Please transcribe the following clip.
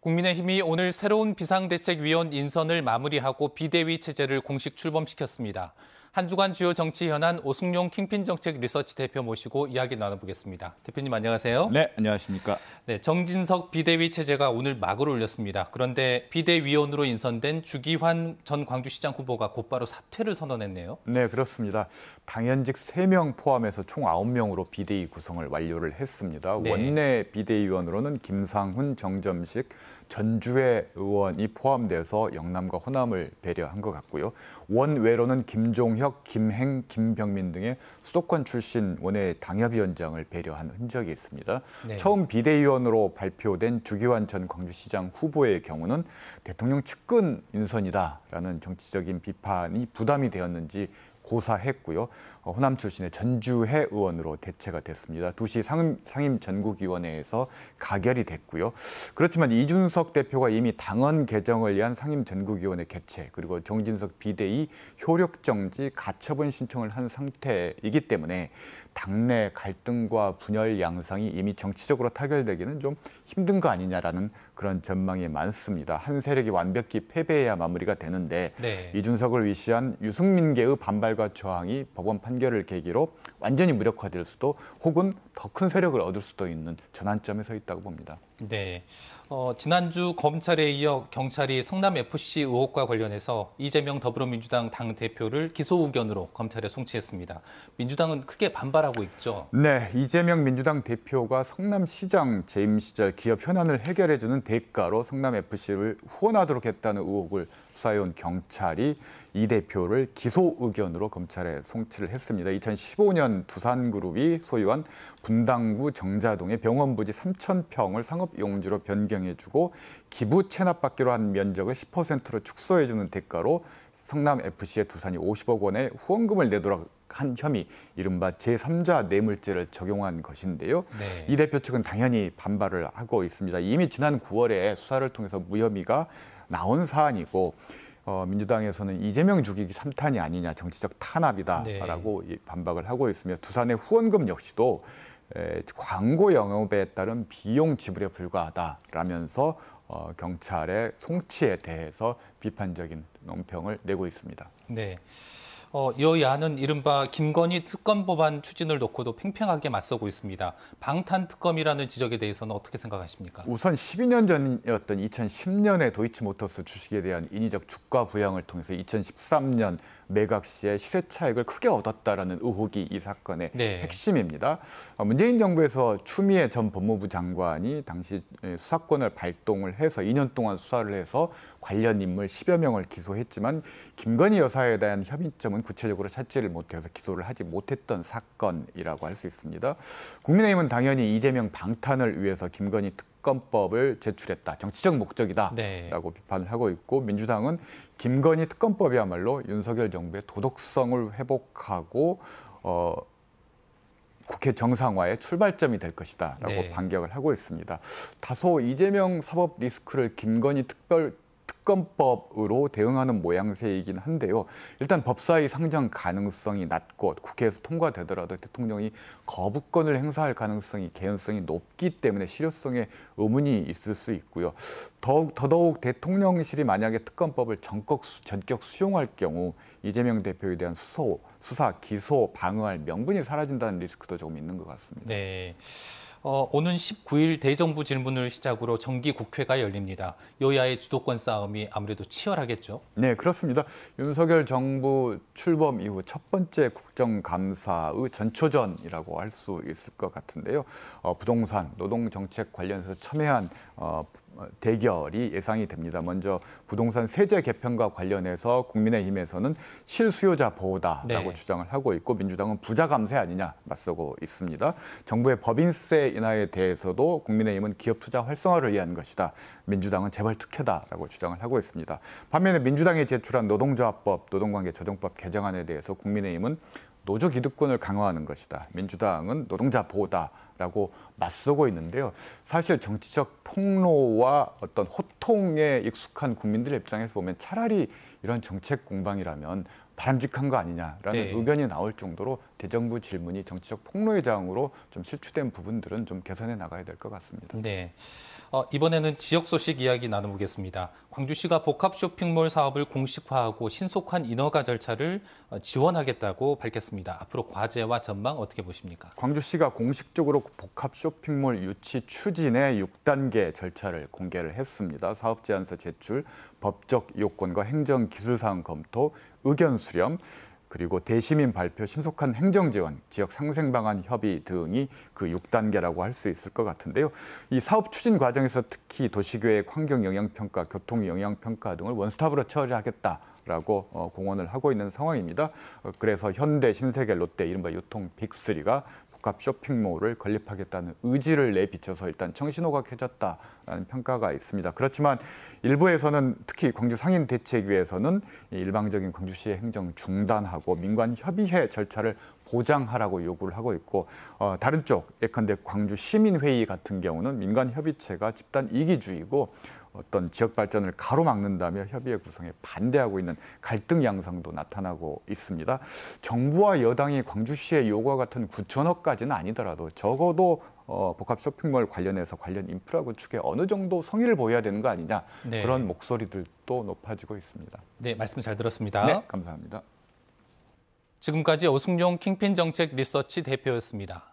국민의힘이 오늘 새로운 비상대책위원 인선을 마무리하고 비대위 체제를 공식 출범시켰습니다. 한 주간 주요 정치 현안 오승용 킹핀 정책 리서치 대표 모시고 이야기 나눠보겠습니다. 대표님 안녕하세요. 네, 안녕하십니까. 네, 정진석 비대위 체제가 오늘 막을 올렸습니다. 그런데 비대위원으로 인선된 주기환 전 광주시장 후보가 곧바로 사퇴를 선언했네요. 네, 그렇습니다. 당연직 3명 포함해서 총 9명으로 비대위 구성을 완료를 했습니다. 네. 원내 비대위원으로는 김상훈, 정점식, 전주회 의원이 포함돼서 영남과 호남을 배려한 것 같고요. 원외로는 김종혁, 김행, 김병민 등의 수도권 출신 원외 당협위원장을 배려한 흔적이 있습니다. 네. 처음 비대위원으로 발표된 주기환 전 광주시장 후보의 경우는 대통령 측근 인선이다라는 정치적인 비판이 부담이 되었는지 고사했고요. 호남 출신의 전주회 의원으로 대체가 됐습니다. 2시 상임전국위원회에서 가결이 됐고요. 그렇지만 이준석 대표가 이미 당헌 개정을 위한 상임전국위원회 개최 그리고 정진석 비대위 효력정지 가처분 신청을 한 상태이기 때문에 당내 갈등과 분열 양상이 이미 정치적으로 타결되기는 좀 힘든 거 아니냐라는 그런 전망이 많습니다. 한 세력이 완벽히 패배해야 마무리가 되는데 네. 이준석을 위시한 유승민계의 반발과 저항이 법원 판결을 계기로 완전히 무력화될 수도 혹은 더 큰 세력을 얻을 수도 있는 전환점에 서 있다고 봅니다. 네, 지난주 검찰에 이어 경찰이 성남FC 의혹과 관련해서 이재명 더불어민주당 당대표를 기소 의견으로 검찰에 송치했습니다. 민주당은 크게 반발하고 있죠. 네, 이재명 민주당 대표가 성남시장 재임 시절 기업 현안을 해결해주는 대가로 성남FC를 후원하도록 했다는 의혹을 수사해온 경찰이 이 대표를 기소 의견으로 검찰에 송치를 했습니다. 2015년 두산그룹이 소유한 분당구 정자동의 병원 부지 3,000평을 상업용지로 변경해주고 기부 체납받기로 한 면적을 10%로 축소해주는 대가로 성남FC에 두산이 50억 원의 후원금을 내도록 한 혐의, 이른바 제3자 뇌물죄를 적용한 것인데요. 네. 이 대표 측은 당연히 반발을 하고 있습니다. 이미 지난 9월에 수사를 통해서 무혐의가 나온 사안이고 민주당에서는 이재명 죽이기 3탄이 아니냐, 정치적 탄압이다라고 네. 반박을 하고 있으며 두산의 후원금 역시도 광고 영업에 따른 비용 지불에 불과하다라면서 경찰의 송치에 대해서 비판적인 논평을 내고 있습니다. 네. 여야는 이른바 김건희 특검 법안 추진을 놓고도 팽팽하게 맞서고 있습니다. 방탄특검이라는 지적에 대해서는 어떻게 생각하십니까? 우선 12년 전이었던 2010년에 도이치모터스 주식에 대한 인위적 주가 부양을 통해서 2013년 매각 시에 시세 차익을 크게 얻었다라는 의혹이 이 사건의 네. 핵심입니다. 문재인 정부에서 추미애 전 법무부 장관이 당시 수사권을 발동을 해서 2년 동안 수사를 해서 관련 인물 10여 명을 기소했지만 김건희 여사에 대한 혐의점은 구체적으로 찾지를 못해서 기소를 하지 못했던 사건이라고 할 수 있습니다. 국민의힘은 당연히 이재명 방탄을 위해서 김건희 특검법을 제출했다. 정치적 목적이다. 네. 라고 비판을 하고 있고 민주당은 김건희 특검법이야말로 윤석열 정부의 도덕성을 회복하고 국회 정상화의 출발점이 될 것이다. 라고 네. 반격을 하고 있습니다. 다소 이재명 사법 리스크를 김건희 특검법으로 대응하는 모양새이긴 한데요. 일단 법사위 상정 가능성이 낮고 국회에서 통과되더라도 대통령이 거부권을 행사할 가능성이 개연성이 높기 때문에 실효성에 의문이 있을 수 있고요. 더더욱 대통령실이 만약에 특검법을 전격 수용할 경우 이재명 대표에 대한 수사, 기소, 방어할 명분이 사라진다는 리스크도 조금 있는 것 같습니다. 네. 오는 19일 대정부 질문을 시작으로 정기 국회가 열립니다. 여야의 주도권 싸움이 아무래도 치열하겠죠? 네, 그렇습니다. 윤석열 정부 출범 이후 첫 번째 국정감사의 전초전이라고 할 수 있을 것 같은데요. 부동산, 노동정책 관련해서 첨예한 대결이 예상이 됩니다. 먼저 부동산 세제 개편과 관련해서 국민의힘에서는 실수요자 보호다라고 네. 주장을 하고 있고 민주당은 부자 감세 아니냐 맞서고 있습니다. 정부의 법인세 인하에 대해서도 국민의힘은 기업 투자 활성화를 위한 것이다. 민주당은 재벌 특혜다라고 주장을 하고 있습니다. 반면에 민주당이 제출한 노동조합법, 노동관계 조정법 개정안에 대해서 국민의힘은 노조 기득권을 강화하는 것이다. 민주당은 노동자 보호다라고 맞서고 있는데요. 사실 정치적 폭로와 어떤 호통에 익숙한 국민들의 입장에서 보면 차라리 이런 정책 공방이라면 바람직한 거 아니냐라는 네. 의견이 나올 정도로 대정부 질문이 정치적 폭로의 장으로 좀 실추된 부분들은 좀 개선해 나가야 될 것 같습니다. 네. 이번에는 지역 소식 이야기 나눠보겠습니다. 광주시가 복합 쇼핑몰 사업을 공식화하고 신속한 인허가 절차를 지원하겠다고 밝혔습니다. 앞으로 과제와 전망 어떻게 보십니까? 광주시가 공식적으로 복합 쇼핑몰 유치 추진의 6단계 절차를 공개를 했습니다. 사업 제안서 제출, 법적 요건과 행정 기술 사항 검토, 의견 수렴, 그리고 대시민 발표, 신속한 행정 지원, 지역 상생 방안 협의 등이 그 6단계라고 할 수 있을 것 같은데요. 이 사업 추진 과정에서 특히 도시계획, 환경 영향 평가, 교통 영향 평가 등을 원스톱으로 처리하겠다라고 공언을 하고 있는 상황입니다. 그래서 현대, 신세계, 롯데, 이른바 유통 빅3가 복합 쇼핑몰을 건립하겠다는 의지를 내비쳐서 일단 청신호가 켜졌다라는 평가가 있습니다. 그렇지만 일부에서는 특히 광주 상인대책위에서는 일방적인 광주시의 행정 중단하고 민관 협의회 절차를 보장하라고 요구를 하고 있고 다른 쪽 예컨대 광주 시민회의 같은 경우는 민관 협의체가 집단 이기주의고 어떤 지역 발전을 가로막는다며 협의회 구성에 반대하고 있는 갈등 양상도 나타나고 있습니다. 정부와 여당이 광주시의 요구와 같은 9천억까지는 아니더라도 적어도 복합 쇼핑몰 관련해서 관련 인프라 구축에 어느 정도 성의를 보여야 되는 거 아니냐 네. 그런 목소리들도 높아지고 있습니다. 네, 말씀 잘 들었습니다. 네, 감사합니다. 지금까지 오승용 킹핀 정책 리서치 대표였습니다.